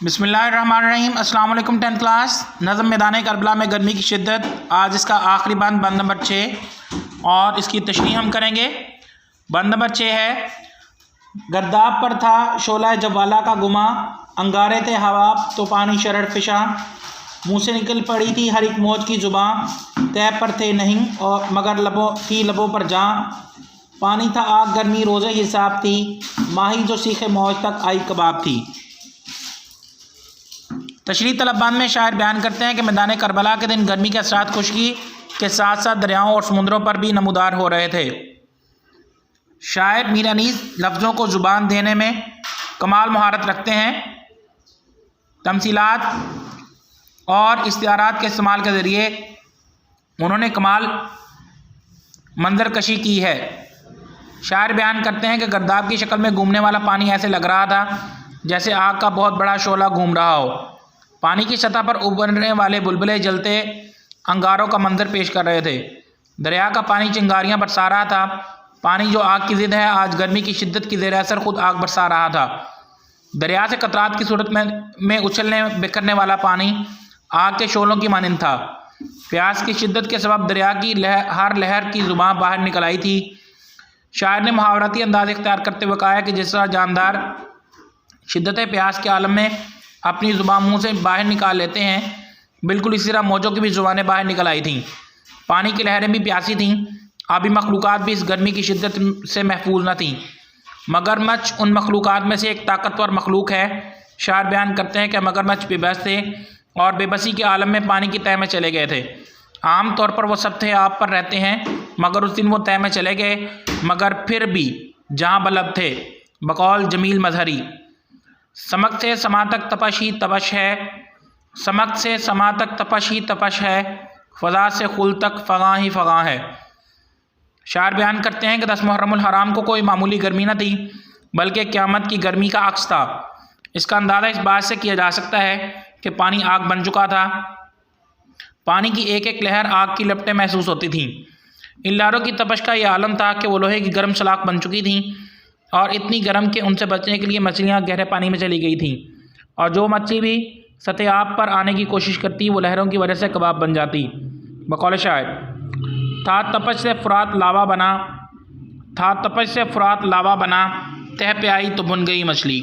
बिस्मिल्लाहिर्रहमानिर्रहीम। अस्सलाम वालेकुम। 10th क्लास नज़म मैदान करबला में गर्मी की शिद्दत। आज इसका आखिरी बंद नंबर 6 और इसकी तशरीह हम करेंगे। बंद नंबर 6 है, गर्दाब पर था शोला जवाला का गुमा, अंगारे थे हवा तो पानी शरर फिशा, मुँह से निकल पड़ी थी हर एक मौज की ज़ुबां, तय पर थे नहीं और मगर लबों पर जां, पानी था आग गर्मी रोज़े हिसाब थी, माही जो सीखे मौज तक आई कबाब थी। तशरीह तलबबान में शायर बयान करते हैं कि मैदान करबला के दिन गर्मी के असरात खुश्की के साथ साथ दरियाओं और समुद्रों पर भी नमूदार हो रहे थे। शायर मीर अनीस लफ्ज़ों को ज़ुबान देने में कमाल महारत रखते हैं। तमसीलात और इस्तिआरात के इस्तेमाल के ज़रिए उन्होंने कमाल मंजर कशी की है। शायर बयान करते हैं कि गर्दाब की शक्ल में घूमने वाला पानी ऐसे लग रहा था जैसे आग का बहुत बड़ा शोला घूम रहा हो। पानी की सतह पर उभरने वाले बुलबुले जलते अंगारों का मंजर पेश कर रहे थे। दरिया का पानी चिंगारियां बरसा रहा था। पानी जो आग की ज़िद है आज गर्मी की शिद्दत की ज़ेर असर खुद आग बरसा रहा था। दरिया से कतरात की सूरत में उछलने बिखरने वाला पानी आग के शोलों की मानिंद था। प्यास की शिद्दत के सबब दरिया की हर लहर की ज़ुबान बाहर निकल आई थी। शायर ने मुहावरती अंदाज इख्तियार करते हुए कहा है कि जिस तरह जानदार शिद्दत प्यास के आलम में अपनी ज़ुबान मुँह से बाहर निकाल लेते हैं, बिल्कुल इसी तरह मौजों की भी ज़ुबानें बाहर निकल आई थीं। पानी की लहरें भी प्यासी थीं। आबी मखलूक़ात भी इस गर्मी की शिद्दत से महफूज न थीं। मगरमच्छ उन मखलूक़ात में से एक ताकतवर मखलूक है। शायर बयान करते हैं कि मगरमच्छ बेबस थे और बेबसी के आलम में पानी की तह में चले गए थे। आम तौर पर वो सब थे आप पर रहते हैं, मगर उस दिन वो तह में चले गए, मगर फिर भी जहाँ बलब थे। बकौल जमील मजहरी, समक से समा तक तपश ही तपश है, समक से समा तक तपश ही तपश है, फ़ज़ा से खुल तक फ़ग़ां ही फ़ग़ां है। शायर बयान करते हैं कि 10 मुहर्रमुल हराम को कोई मामूली गर्मी न थी, बल्कि क़यामत की गर्मी का अक्स था। इसका अंदाज़ा इस बात से किया जा सकता है कि पानी आग बन चुका था। पानी की एक एक लहर आग की लपटें महसूस होती थीं। इन लहरों की तपश का यह आलम था कि वो लोहे की गर्म सलाख बन चुकी थीं और इतनी गर्म कि उनसे बचने के लिए मछलियाँ गहरे पानी में चली गई थीं, और जो मछली भी सतह आब पर आने की कोशिश करती वो लहरों की वजह से कबाब बन जाती। बकौल शायर, था तपश से फुरात लावा बना, था तपश से फुरात लावा बना, तह पे आई तो भुन गई मछली।